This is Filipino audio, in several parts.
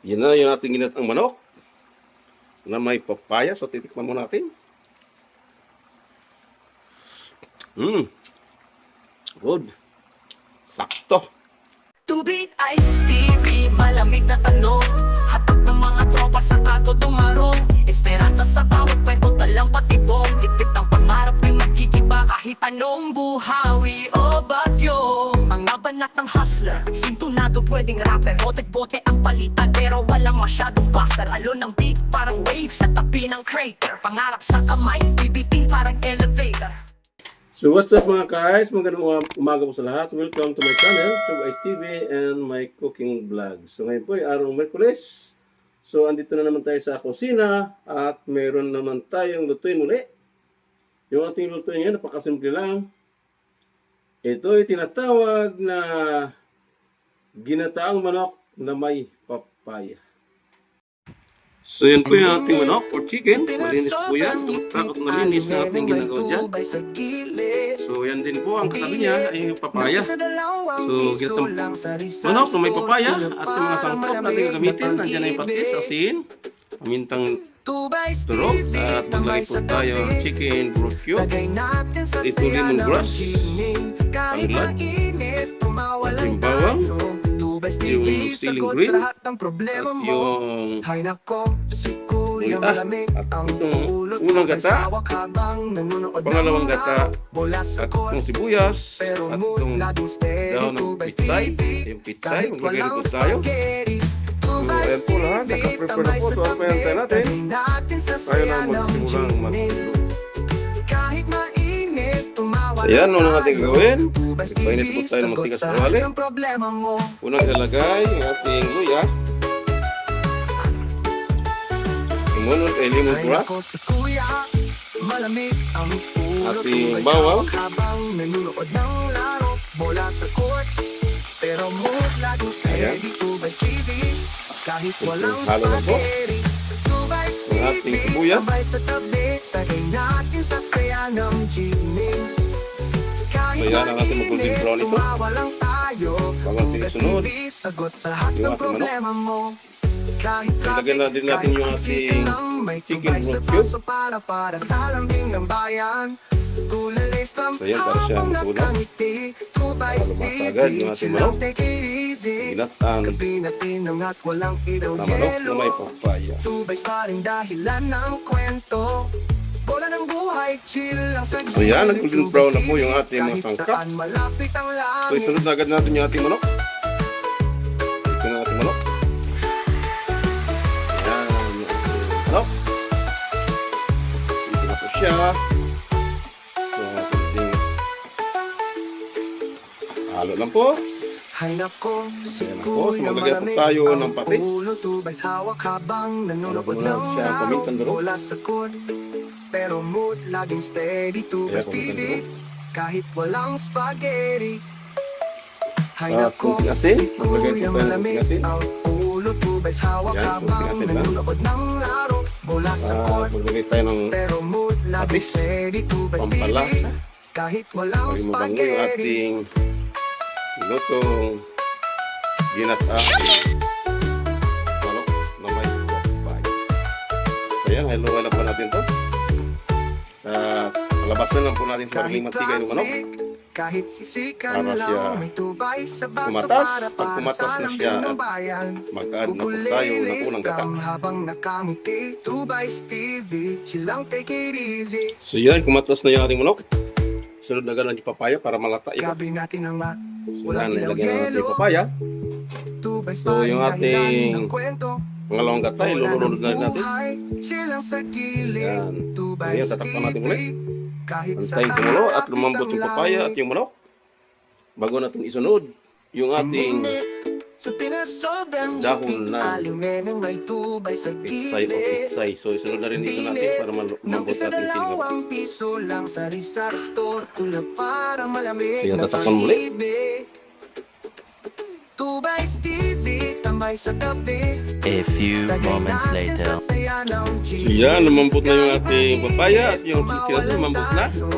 Yan na yung ating ginatang manok na may papaya. So, titikman mo natin. Good. Sakto. Tubig Ice TV, malamig na tanong. Hatag ng mga tropa sa kanto dumarong. Esperanza sa bawat kwento, talang patibong. Tipit ang pangarap ay magkikiba kahit anong buhawi o bagyo. Mga banat ng hustler, sintunado pwedeng rapper. Bote-bote ang palitan pero walang masyadong buffer. Alon ng beat parang wave sa tabi ng crater. Pangarap sa kamay, bibiting parang elevator. So what's up mga guys? Magandang umaga po sa lahat. Welcome to my channel, Chub Ice TV and my cooking vlog. So ngayon po ay araw ng Merkules. So andito na naman tayo sa kusina at mayroon naman tayong lutuin muli. Yung ating lutuin ngayon, napakasimple lang. Ito ay tinatawag na ginataang manok na may papaya. So yan po yung ating manok or chicken. Malinis po yan. Takot malinis na ating ginagawa dyan. So yan din po ang katabi niya ay yung papaya. So ginatang manok na may papaya at yung mga sangkap natin gagamitin. Nandiyan na yung patis, asin, pamintang turok at maglagay po tayo ng chicken broccio. Ito lemongrass, tanglad, at yung bawang, yung ceiling green, at yung at itong unang gata, pangalawang gata, at itong sibuyas, at itong dahon ng pitsay, yung pitsay, maglagay rin po tayo. So ayan po lahat, naka-prepare na po. So ano pa yan tayo natin? Tayo na magsimulang magluto. So ayan, unang ating gagawin. Nagpainit po tayo ng matigas na wali. Unang ilalagay yung ating luya. Sumunod ay lemongrass. Ating bawang. Ayan. Halo na po. Ang ating sibuyas. So yan ang ating mag-golden brown ito. Bago natin isunod yung ating manok. Ilagay na din natin yung ating chicken broccio. So yan, para siyang tulad. Para lumasa agad yung ating manok. Ginatang na manok na may papaya. So yan, nag-golden brown na po yung ating mga sangkap. So isunod na agad natin yung ating manok. Ito na ating manok. Ayan, yung ating manok. Ito na po siya. So ating halo lang po. Ayan na po. So maglagyan po tayo ng patis. Halo po na siya ang pamintang durog. Pero mood laging steady to best TV kahit walang spaghetti. Hay nako, kunting asin. Maglagay po tayo ng kunting asin. Ulo to best hawak habang nanonood ng laro. Bola sa court, maglagay tayo ng pero mood laging patis. steady to best TV Pampalasa. kahit walang Pag mabango yung spaghetti. ating lutong ginataang manok na may papaya. So yan, halo-halo pa natin to. Palabasan lang po natin sa maraming mantika yung manok. Kahit sisikan Para siya lang, may tubay sa baso kumatas. para Pag kumatas na siya, mag-add na po tayo ng unang gata. Habang nakamiti, tubay TV, silang take it easy. So yan, kumatas na yung ating manok. Sunod na gano'n yung papaya para malata yun. Gabi natin ang mat, So yan, nilagyan na natin yung papaya. tubay So yung ating pangalawang gata, ilulunod na rin natin. silang sa gilid, Yan. So tubay yan, tatakpan natin ulit. kahit Antayin kumulo at lumambot yung papaya at yung manok. Bago natin isunod yung ating sa pinasobrang dahon na alimenang may tubay sa pitsay o gilid. pitsay. So isunod na rin ito natin para lumambot natin siligang. Piso lang sa Rizal Store, tula para malamig So yan, na tatakpan muli. pag-ibig. Tubay TV, tambay sa gabi. A few moments later. So yan, lumambot na yung ating papaya at yung chicken natin lumambot na. So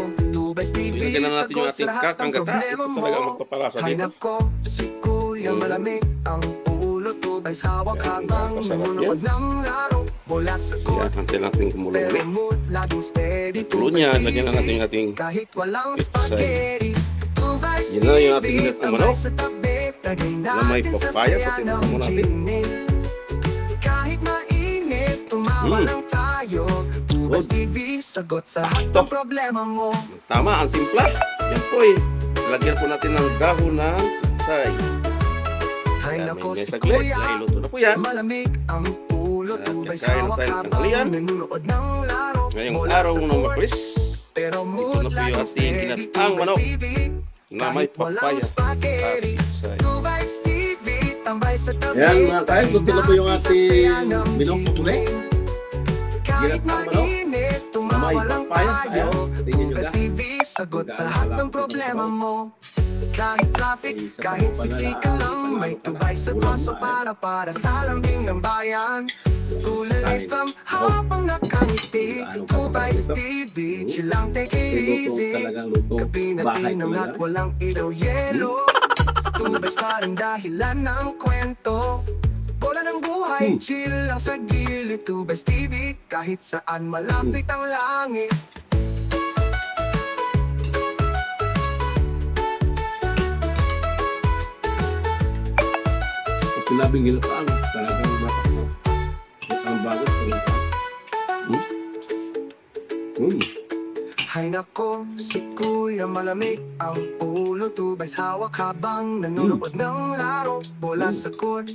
ilagyan na natin yung ating kakang gata. Ito talaga ang magpapalasa dito. Hay nako, si Kuya malamig ang ulo. tubay sa hawak habang Napakasarap nanonood ng laro. Bola sa So court, yan, hantay natin kumulo pero ulit. mood laging steady. Tulo Tubay niya, Stevie, lagyan na natin yung ating kahit walang pizza. spaghetti. Tubay Yun na yung ating Stevie, ginat ng tambay manok. sa tabi. Lagay Na may natin sa papaya, saya pati ng mo natin. ginin. Kahit mainit, tumawa lang tayo. Tubay Good. Stevie, sagot sa lahat ng problema mo. Tama ang timpla. Yan po eh. Lagyan po natin ng dahon ng say. Ay Yan, nako may si saglit. Kuya, Nailuto na po yan. malamig ang ulo. At Tubay kakain sa na hawak tayo ng habang tanghalian. nanonood ng laro. Ngayong Mula araw sa ng court, Mapris, pero ito mood na po yung laging ating steady. ginataang Tubay manok Stevie, na may kahit walang papaya spaghetti. at say. Tubay Stevie, tambay sa tabi. Ayan, mga kain, kunti na po yung Natin sa ating saya ng binokpokule. kahit Ginataang manok mainit, na tumawa may lang papaya. tayo. Ayan, tingnan nyo Tubay na. Stevie, sagot sa Gaano lahat kalapit ng ito problema sa mo. Kahit traffic, Ay, isa kahit pa pala siksikan lang, lang, may panalo ka tubay na. sa Ulam paso na, para sa lambing ng bayan. Kulay from habang nakangiti. Gaano ka Tubay sarap ito? Stevie, chill lang, take it Luto easy. talagang luto. Gabi na Bahay din ko at lang. walang ilaw yelo. Tubay parang dahilan ng kwento. Bola ng buhay, chill lang sa gilid. Tubay Stevie, kahit saan malapit ang langit. Pag sinabing ginataan, talagang matak mo. Ito ang bago sa ginataan. Hay nako, si Kuya malamig ang ulo. Tubay sa hawak habang nanonood ng laro. Bola sa court,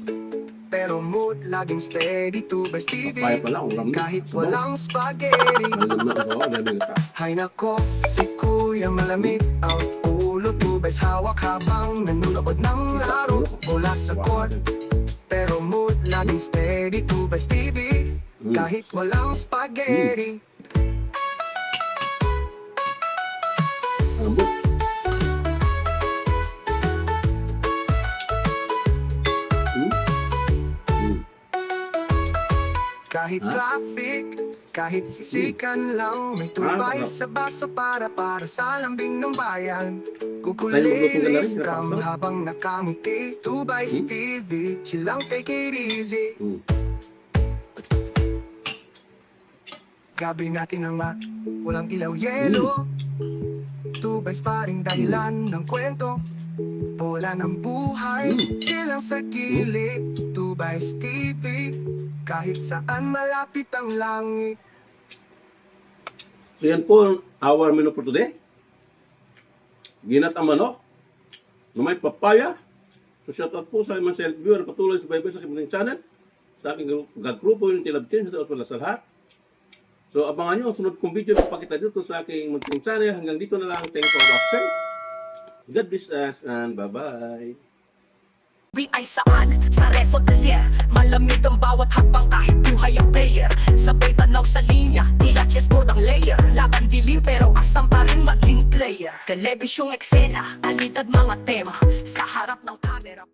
pero mood laging steady. Tubay Stevie, Papaya pala, ulam na. kahit Sabaw. walang spaghetti. Malam na ito, dahil ginataan. Hay nako, si Kuya malamig ang ulo. Tubay sa hawak habang nanonood ng laro. Bola sa court, pero mood laging steady. Tubay Stevie, kahit walang spaghetti. Ambot. Kahit traffic, kahit siksikan lang, may tubay sa baso para sa lambing ng bayan. Kukulilis drum habang nakangiti. Tubay Stevie, chill lang, take it easy. Gabi natin ang mat, walang ilaw yelo. Tubay paring dahilan ng kwento. Bola ng buhay, chill lang sa gilid. Tubay Stevie, kahit saan malapit ang langit. So yan po our menu for today. Ginataang manok na may papaya. So shoutout po sa mga self-viewer na patuloy sa Bible sa aking channel. Sa aking gagrupo yung Tilab Team. Shoutout pala sa lahat. So abangan nyo ang sunod kong video na pakita dito sa aking munting channel. Hanggang dito na lang. Thanks for watching. God bless us and bye-bye. Ay saan? Sa refodelier. Malamig ang bawat hakbang kahit buhay ang player. Sabay tanaw sa linya, tila chessboard ang layer. Laban dilim pero asam pa rin maging player. Telebisyong eksena, alintad mga tema. Sa harap ng camera